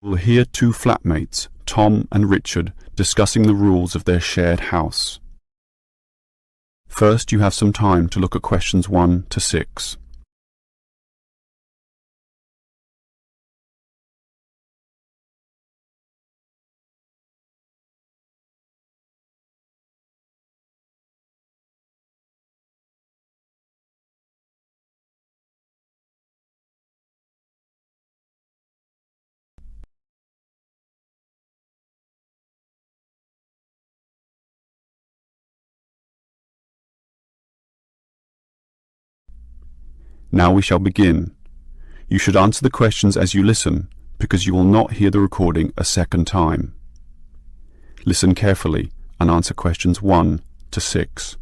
We'll hear two flatmates, Tom and Richard, discussing the rules of their shared house. First, you have some time to look at questions 1 to 6. Now we shall begin. You should answer the questions as you listen, because you will not hear the recording a second time. Listen carefully and answer questions 1 to 6.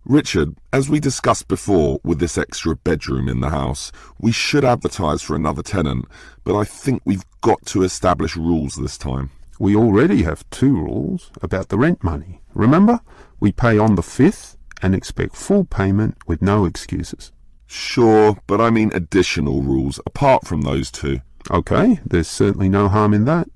Richard, as we discussed before with this extra bedroom in the house, we should advertise for another tenant, but I think we've got to establish rules this time. We already have 2 rules about the rent money. Remember? We pay on the 5th and expect full payment with no excuses. Sure, but I mean additional rules apart from those 2. Okay, there's certainly no harm in that.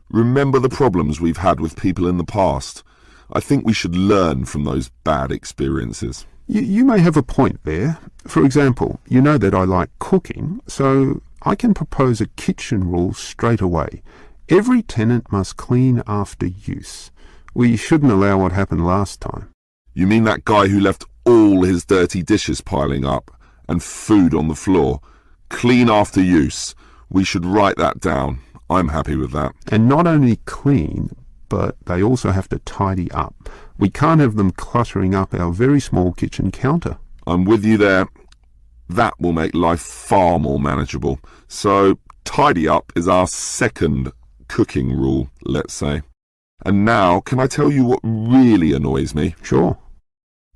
Remember the problems we've had with people in the past. I think we should learn from those bad experiences. You may have a point there. For example, you know that I like cooking, so I can propose a kitchen rule straight away. Every tenant must clean after use. We shouldn't allow what happened last time. You mean that guy who left all his dirty dishes piling up and food on the floor? Clean after use. We should write that down. I'm happy with that. And not only clean, but they also have to tidy up. We can't have them cluttering up our very small kitchen counter. I'm with you there. That will make life far more manageable. So, tidy up is our second cooking rule, let's say. And now, can I tell you what really annoys me? Sure.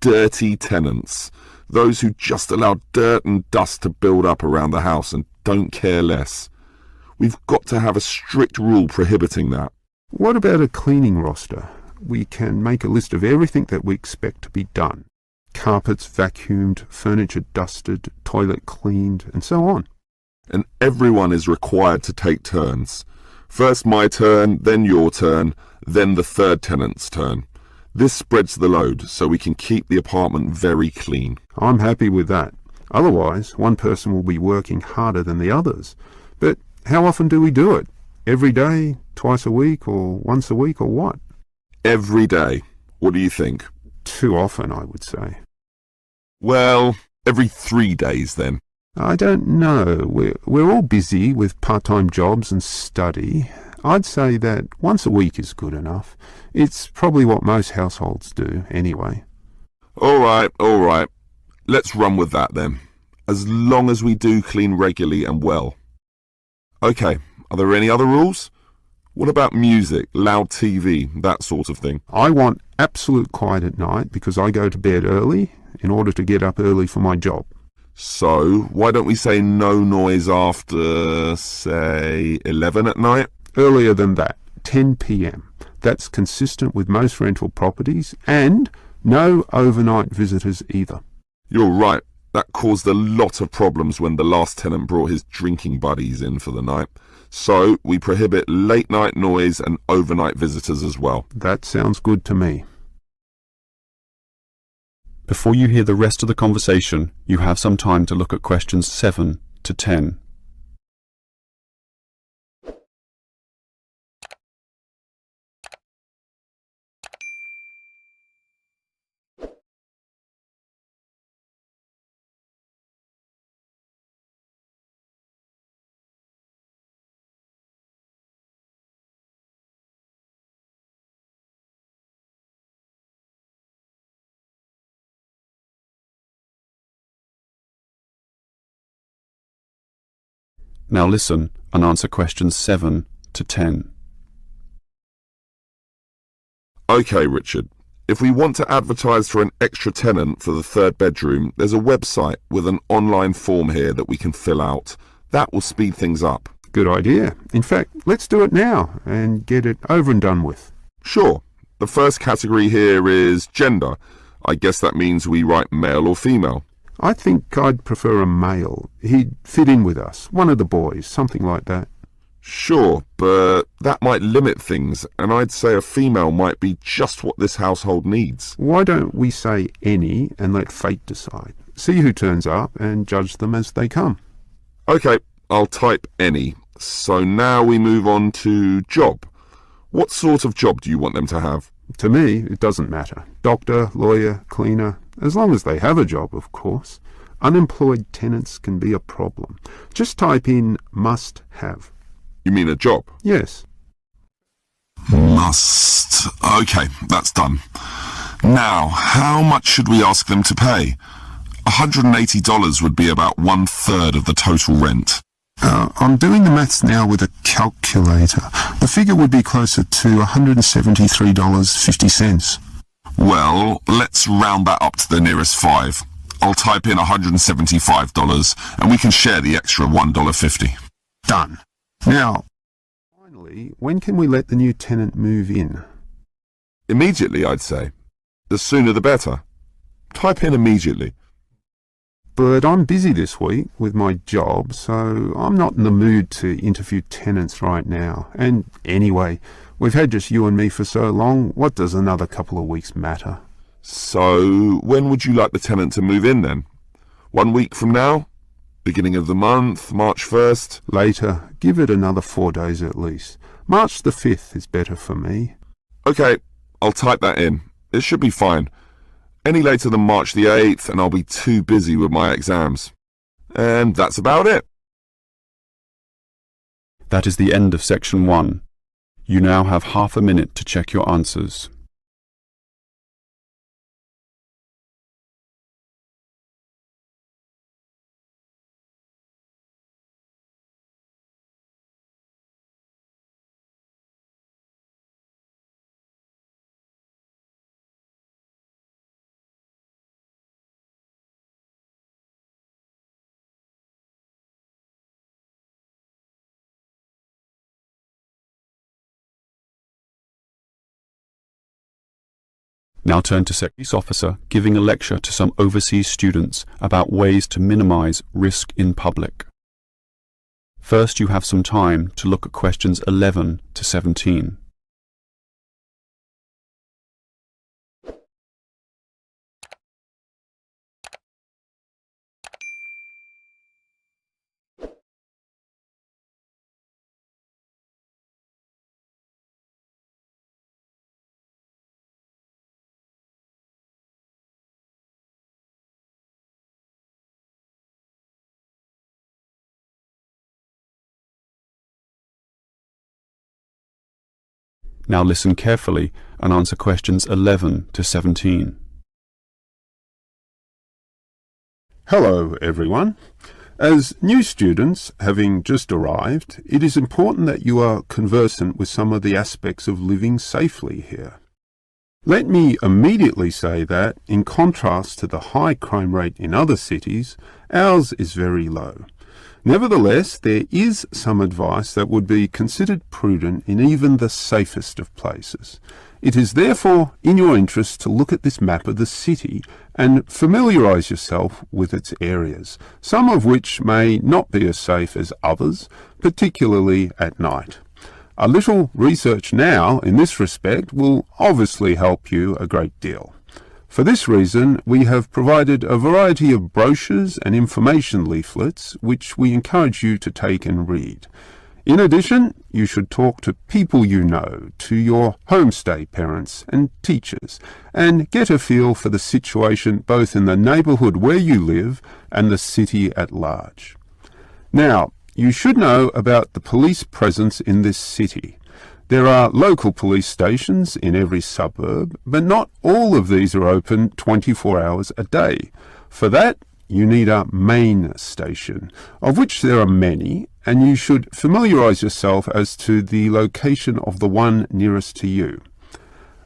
Dirty tenants. Those who just allow dirt and dust to build up around the house and don't care less. We've got to have a strict rule prohibiting that. What about a cleaning roster? We can make a list of everything that we expect to be done. Carpets vacuumed, furniture dusted, toilet cleaned, and so on. And everyone is required to take turns. First my turn, then your turn, then the third tenant's turn. This spreads the load so we can keep the apartment very clean. I'm happy with that. Otherwise, one person will be working harder than the others. But how often do we do it? Every day, twice a week, or once a week, or what? Every day. What do you think? Too often, I would say. Well, every 3 days then. I don't know. We're all busy with part-time jobs and study. I'd say that once a week is good enough. It's probably what most households do, anyway. All right. Let's run with that then. As long as we do clean regularly and well. Okay, are there any other rules? What about music, loud TV, that sort of thing? I want absolute quiet at night because I go to bed early in order to get up early for my job. So, why don't we say no noise after, say, 11 at night? Earlier than that, 10 p.m. That's consistent with most rental properties, and no overnight visitors either. You're right. That caused a lot of problems when the last tenant brought his drinking buddies in for the night. So, we prohibit late night noise and overnight visitors as well. That sounds good to me. Before you hear the rest of the conversation, you have some time to look at questions 7 to 10. Now listen and answer questions 7 to 10. Okay, Richard. If we want to advertise for an extra tenant for the third bedroom, there's a website with an online form here that we can fill out. That will speed things up. Good idea. In fact, let's do it now and get it over and done with. Sure. The first category here is gender. I guess that means we write male or female. I think I'd prefer a male. He'd fit in with us, one of the boys, something like that. Sure, but that might limit things, and I'd say a female might be just what this household needs. Why don't we say any and let fate decide? See who turns up and judge them as they come. Okay, I'll type any. So now we move on to job. What sort of job do you want them to have? To me, it doesn't matter. Doctor, lawyer, cleaner, as long as they have a job, of course. Unemployed tenants can be a problem. Just type in must have. You mean a job? Yes. Must. Okay, that's done. Now, how much should we ask them to pay? $180 would be about 1/3 of the total rent. I'm doing the maths now with a calculator. The figure would be closer to $173.50. Well, let's round that up to the nearest 5. I'll type in $175 and we can share the extra $1.50. Done. Now, finally, when can we let the new tenant move in? Immediately, I'd say. The sooner the better. Type in immediately. But I'm busy this week with my job, so I'm not in the mood to interview tenants right now. And anyway, we've had just you and me for so long, what does another couple of weeks matter? So, when would you like the tenant to move in then? 1 week from now? Beginning of the month, March 1st? Later. Give it another 4 days at least. March the 5th is better for me. Okay, I'll type that in. It should be fine. Any later than March the 8th and I'll be too busy with my exams. And that's about it. That is the end of section 1. You now have half a minute to check your answers. Now turn to police officer giving a lecture to some overseas students about ways to minimize risk in public. First, you have some time to look at questions 11 to 17. Now listen carefully and answer questions 11 to 17. Hello, everyone. As new students, having just arrived, it is important that you are conversant with some of the aspects of living safely here. Let me immediately say that, in contrast to the high crime rate in other cities, ours is very low. Nevertheless, there is some advice that would be considered prudent in even the safest of places. It is therefore in your interest to look at this map of the city and familiarise yourself with its areas, some of which may not be as safe as others, particularly at night. A little research now in this respect will obviously help you a great deal. For this reason, we have provided a variety of brochures and information leaflets which we encourage you to take and read. In addition, you should talk to people you know, to your homestay parents and teachers, and get a feel for the situation both in the neighbourhood where you live and the city at large. Now, you should know about the police presence in this city. There are local police stations in every suburb, but not all of these are open 24 hours a day. For that, you need a main station, of which there are many, and you should familiarise yourself as to the location of the one nearest to you.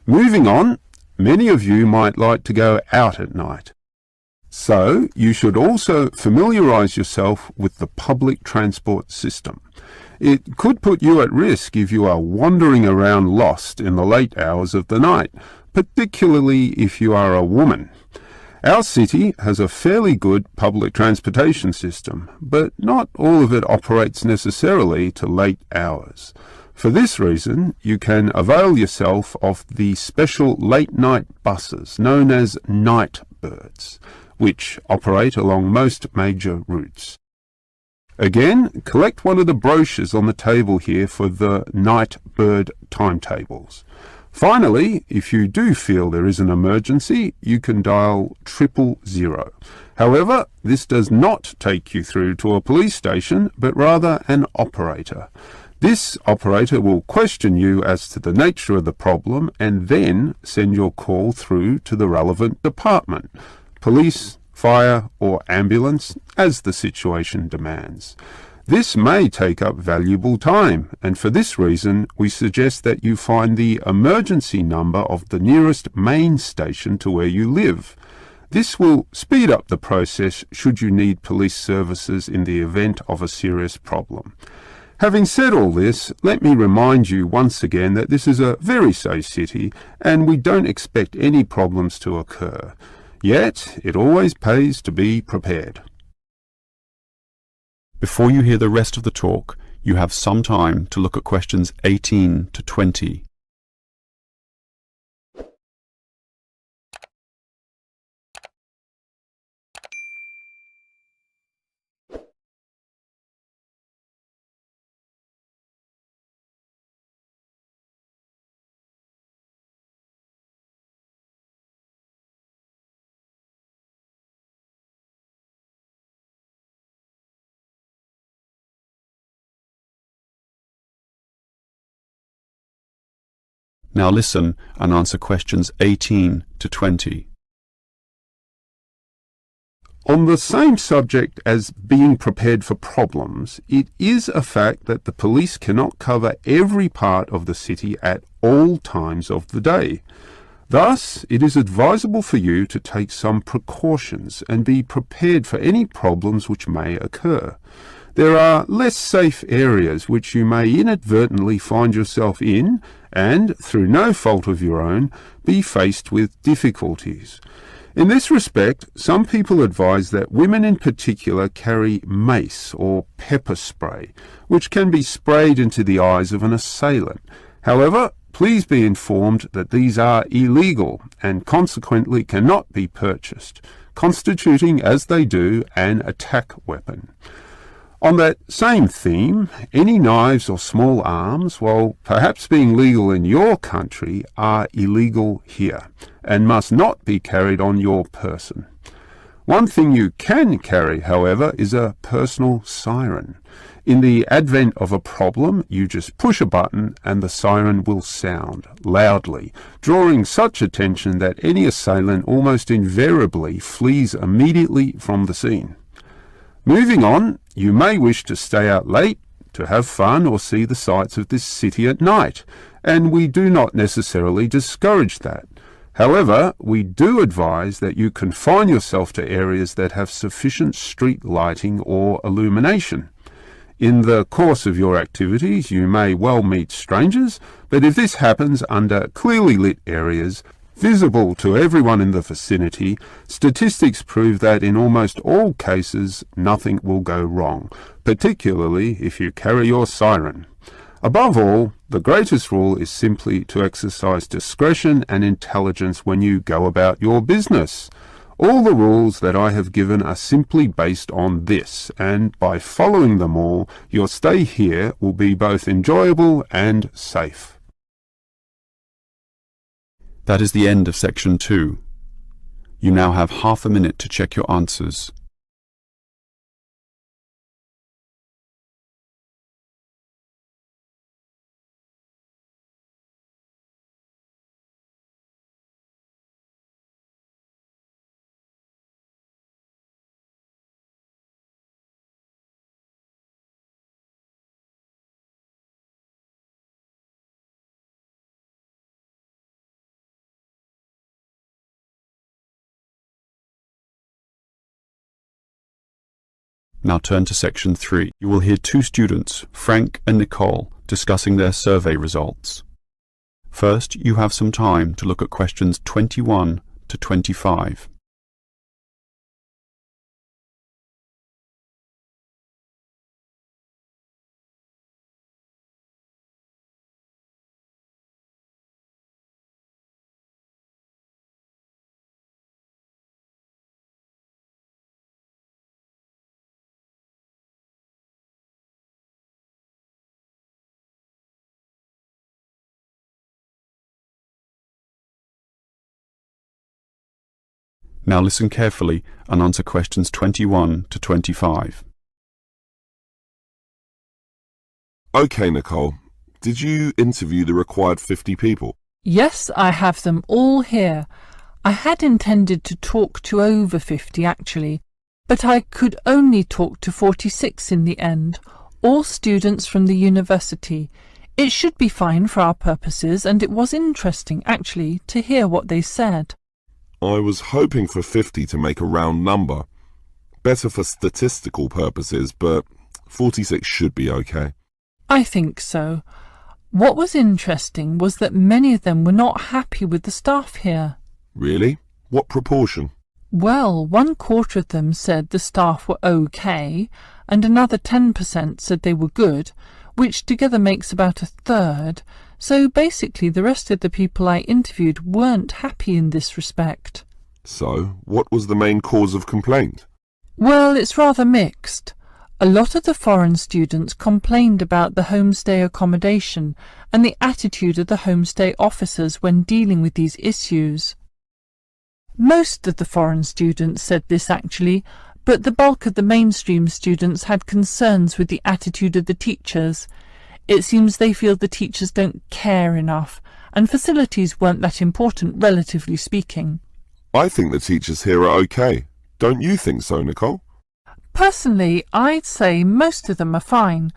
Moving on, many of you might like to go out at night. So, you should also familiarise yourself with the public transport system. It could put you at risk if you are wandering around lost in the late hours of the night, particularly if you are a woman. Our city has a fairly good public transportation system, but not all of it operates necessarily to late hours. For this reason, you can avail yourself of the special late-night buses known as night birds, which operate along most major routes. Again, collect one of the brochures on the table here for the night bird timetables. Finally, if you do feel there is an emergency, you can dial 000. However, this does not take you through to a police station, but rather an operator. This operator will question you as to the nature of the problem and then send your call through to the relevant department, police, fire, or ambulance, as the situation demands. This may take up valuable time, and for this reason we suggest that you find the emergency number of the nearest main station to where you live. This will speed up the process should you need police services in the event of a serious problem. Having said all this, let me remind you once again that this is a very safe city and we don't expect any problems to occur. Yet, it always pays to be prepared. Before you hear the rest of the talk, you have some time to look at questions 18 to 20. Now listen and answer questions 18 to 20. On the same subject as being prepared for problems, it is a fact that the police cannot cover every part of the city at all times of the day. Thus, it is advisable for you to take some precautions and be prepared for any problems which may occur. There are less safe areas which you may inadvertently find yourself in and, through no fault of your own, be faced with difficulties. In this respect, some people advise that women in particular carry mace or pepper spray, which can be sprayed into the eyes of an assailant. However, please be informed that these are illegal and consequently cannot be purchased, constituting, as they do, an attack weapon. On that same theme, any knives or small arms, while perhaps being legal in your country, are illegal here and must not be carried on your person. One thing you can carry, however, is a personal siren. In the advent of a problem, you just push a button and the siren will sound loudly, drawing such attention that any assailant almost invariably flees immediately from the scene. Moving on, you may wish to stay out late, to have fun or see the sights of this city at night, and we do not necessarily discourage that. However, we do advise that you confine yourself to areas that have sufficient street lighting or illumination. In the course of your activities, you may well meet strangers, but if this happens under clearly lit areas, visible to everyone in the vicinity, statistics prove that in almost all cases nothing will go wrong, particularly if you carry your siren. Above all, the greatest rule is simply to exercise discretion and intelligence when you go about your business. All the rules that I have given are simply based on this, and by following them all, your stay here will be both enjoyable and safe. That is the end of section 2. You now have half a minute to check your answers. Now turn to section 3. You will hear two students, Frank and Nicole, discussing their survey results. First, you have some time to look at questions 21 to 25. Now listen carefully and answer questions 21 to 25. Okay, Nicole. Did you interview the required 50 people? Yes, I have them all here. I had intended to talk to over 50 actually, but I could only talk to 46 in the end, all students from the university. It should be fine for our purposes, and it was interesting actually to hear what they said. I was hoping for 50 to make a round number. Better for statistical purposes, but 46 should be okay. I think so. What was interesting was that many of them were not happy with the staff here. Really? What proportion? Well, 1/4 of them said the staff were okay, and another 10% said they were good, which together makes about 1/3. So basically the rest of the people I interviewed weren't happy in this respect. So, what was the main cause of complaint? Well, it's rather mixed. A lot of the foreign students complained about the homestay accommodation and the attitude of the homestay officers when dealing with these issues. Most of the foreign students said this actually, but the bulk of the mainstream students had concerns with the attitude of the teachers. It seems they feel the teachers don't care enough, and facilities weren't that important, relatively speaking. I think the teachers here are okay. Don't you think so, Nicole? Personally, I'd say most of them are fine,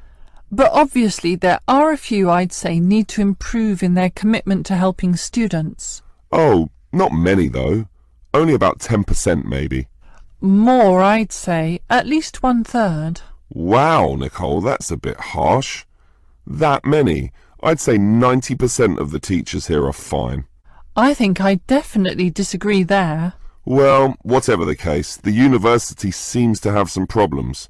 but obviously there are a few I'd say need to improve in their commitment to helping students. Oh, not many though. Only about 10% maybe. More, I'd say, at least 1/3. Wow, Nicole, that's a bit harsh. That many? I'd say 90% of the teachers here are fine. I think I definitely disagree there. Well, whatever the case, the university seems to have some problems.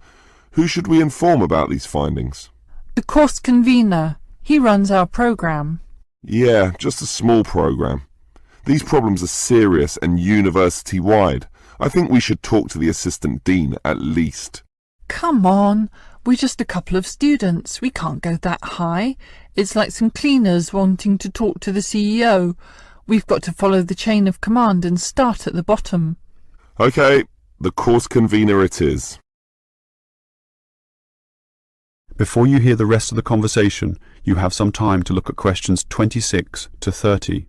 Who should we inform about these findings? The course convener. He runs our programme. Yeah, just a small program. These problems are serious and university-wide. I think we should talk to the assistant dean at least. Come on, we're just a couple of students. We can't go that high. It's like some cleaners wanting to talk to the CEO. We've got to follow the chain of command and start at the bottom. Okay, the course convener it is. Before you hear the rest of the conversation, you have some time to look at questions 26 to 30.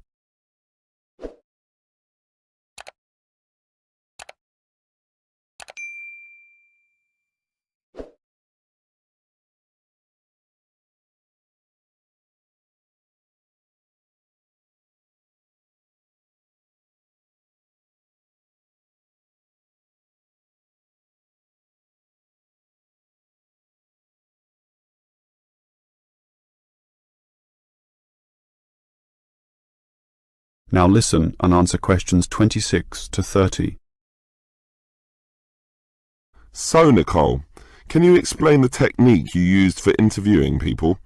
Now listen and answer questions 26 to 30. So, Nicole, can you explain the technique you used for interviewing people?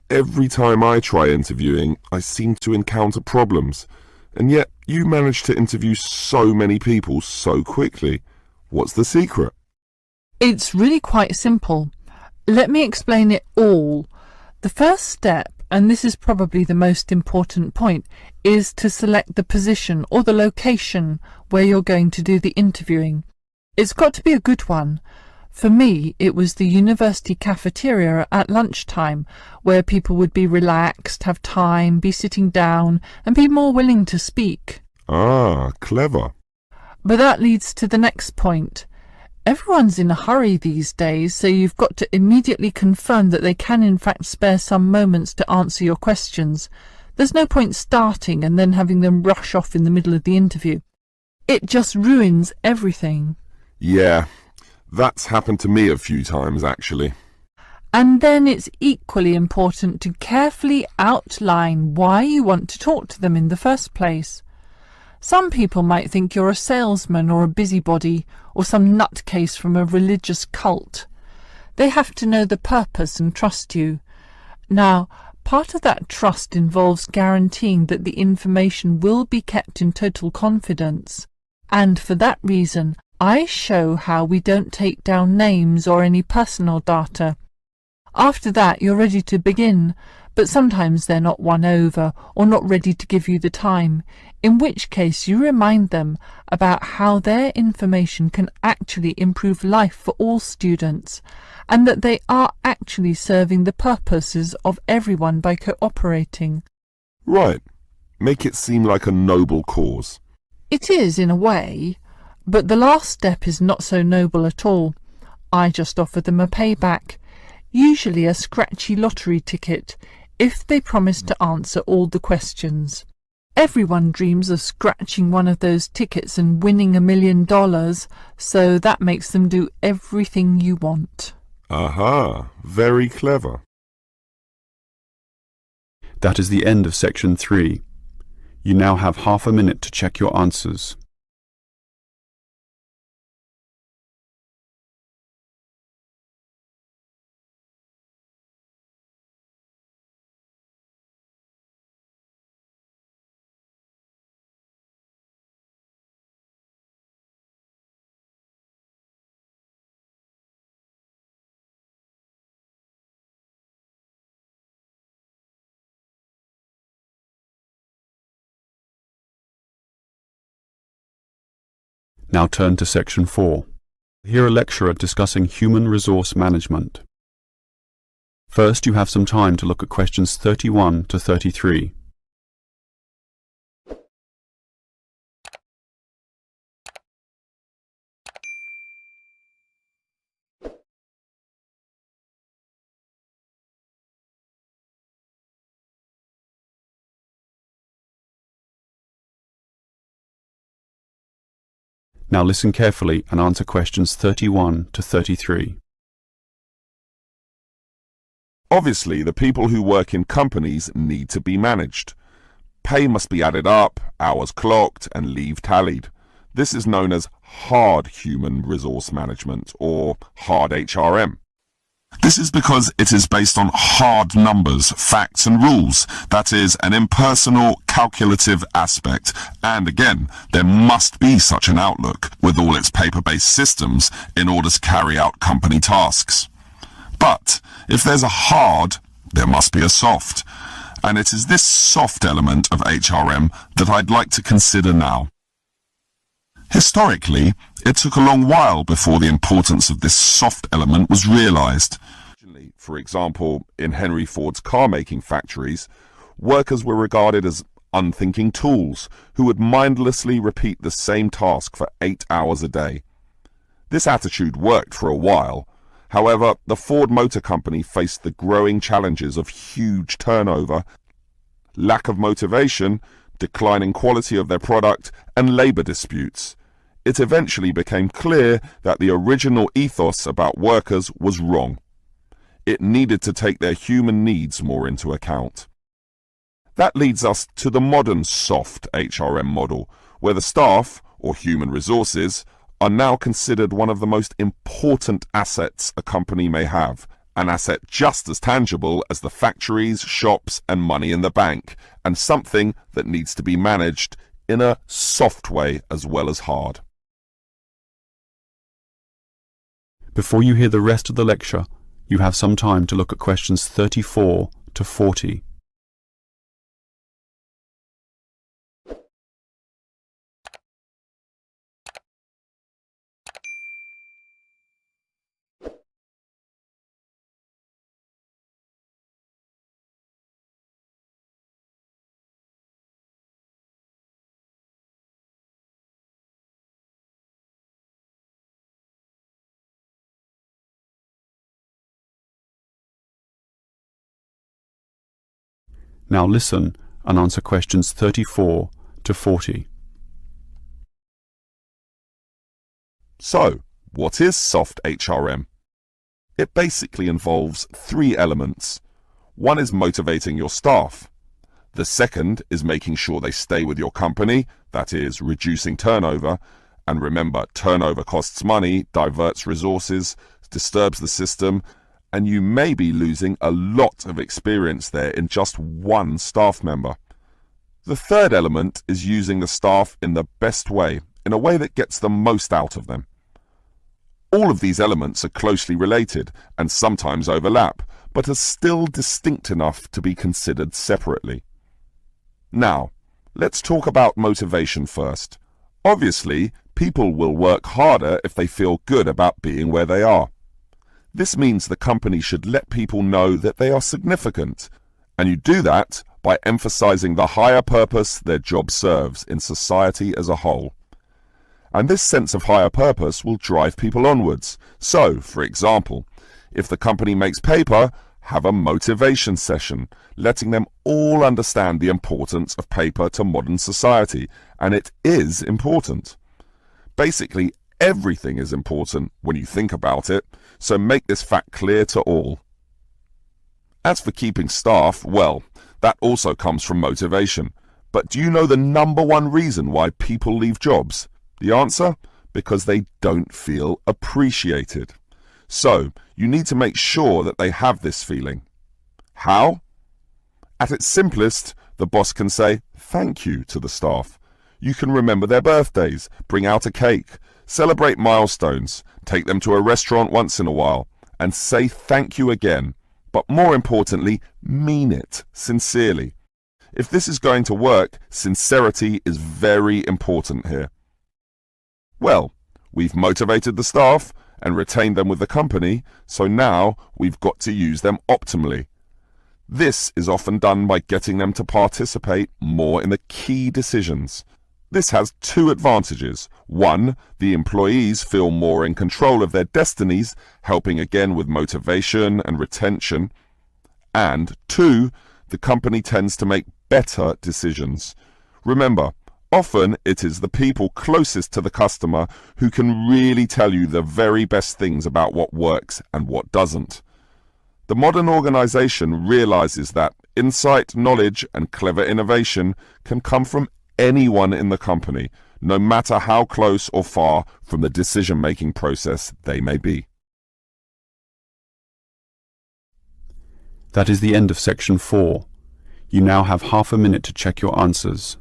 Every time I try interviewing, I seem to encounter problems, and yet you manage to interview so many people so quickly. What's the secret? It's really quite simple. Let me explain it all. The first step, and this is probably the most important point, is to select the position or the location where you're going to do the interviewing. It's got to be a good one. For me, it was the university cafeteria at lunchtime, where people would be relaxed, have time, be sitting down, and be more willing to speak. Ah, clever. But that leads to the next point. Everyone's in a hurry these days, so you've got to immediately confirm that they can in fact spare some moments to answer your questions. There's no point starting and then having them rush off in the middle of the interview. It just ruins everything. Yeah, that's happened to me a few times actually. And then it's equally important to carefully outline why you want to talk to them in the first place. Some people might think you're a salesman or a busybody or some nutcase from a religious cult. They have to know the purpose and trust you. Now, part of that trust involves guaranteeing that the information will be kept in total confidence. And for that reason, I show how we don't take down names or any personal data. After that, you're ready to begin, but sometimes they're not won over or not ready to give you the time, in which case you remind them about how their information can actually improve life for all students, and that they are actually serving the purposes of everyone by cooperating. Right. Make it seem like a noble cause. It is in a way, but the last step is not so noble at all. I just offer them a payback, usually a scratchy lottery ticket, if they promise to answer all the questions. Everyone dreams of scratching one of those tickets and winning $1 million, so that makes them do everything you want. Aha, very clever. That is the end of section 3. You now have half a minute to check your answers. Now turn to section 4. Hear a lecturer discussing human resource management. First, you have some time to look at questions 31 to 33. Now listen carefully and answer questions 31 to 33. Obviously, the people who work in companies need to be managed. Pay must be added up, hours clocked, and leave tallied. This is known as hard human resource management, or hard HRM. This is because it is based on hard numbers, facts and rules. That is, an impersonal, calculative aspect. And again, there must be such an outlook, with all its paper-based systems, in order to carry out company tasks. But if there's a hard, there must be a soft. And it is this soft element of HRM that I'd like to consider now. Historically, it took a long while before the importance of this soft element was realized. For example, in Henry Ford's car-making factories, workers were regarded as unthinking tools who would mindlessly repeat the same task for 8 hours a day. This attitude worked for a while. However, the Ford Motor Company faced the growing challenges of huge turnover, lack of motivation, declining quality of their product, and labor disputes. It eventually became clear that the original ethos about workers was wrong. It needed to take their human needs more into account. That leads us to the modern soft HRM model, where the staff, or human resources, are now considered one of the most important assets a company may have, an asset just as tangible as the factories, shops, and money in the bank, and something that needs to be managed in a soft way as well as hard. Before you hear the rest of the lecture, you have some time to look at questions 34 to 40. Now listen and answer questions 34 to 40. So, what is soft HRM? It basically involves 3 elements. One is motivating your staff. The second is making sure they stay with your company, that is, reducing turnover. And remember, turnover costs money, diverts resources, disturbs the system, and you may be losing a lot of experience there in just one staff member. The third element is using the staff in the best way, in a way that gets the most out of them. All of these elements are closely related and sometimes overlap, but are still distinct enough to be considered separately. Now, let's talk about motivation first. Obviously, people will work harder if they feel good about being where they are. This means the company should let people know that they are significant, and you do that by emphasizing the higher purpose their job serves in society as a whole. And this sense of higher purpose will drive people onwards. So, for example, if the company makes paper, have a motivation session, letting them all understand the importance of paper to modern society, and it is important. Basically, everything is important when you think about it, so make this fact clear to all. As for keeping staff, well, that also comes from motivation. But do you know the number one reason why people leave jobs? The answer? Because they don't feel appreciated. So, you need to make sure that they have this feeling. How? At its simplest, the boss can say thank you to the staff. You can remember their birthdays, bring out a cake, celebrate milestones, take them to a restaurant once in a while, and say thank you again. But more importantly, mean it sincerely. If this is going to work, sincerity is very important here. Well, we've motivated the staff and retained them with the company, so now we've got to use them optimally. This is often done by getting them to participate more in the key decisions. This has two advantages. One, the employees feel more in control of their destinies, helping again with motivation and retention. And two, the company tends to make better decisions. Remember, often it is the people closest to the customer who can really tell you the very best things about what works and what doesn't. The modern organization realizes that insight, knowledge, and clever innovation can come from anyone in the company, no matter how close or far from the decision-making process they may be. That is the end of section 4. You now have half a minute to check your answers.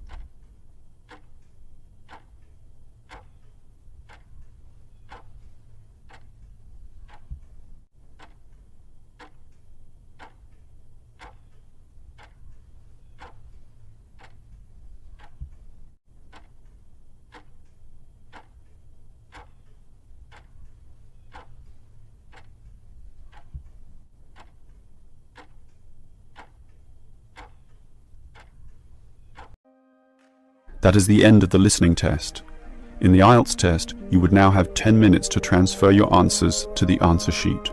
That is the end of the listening test. In the Ielts test, you would now have 10 minutes to transfer your answers to the answer sheet.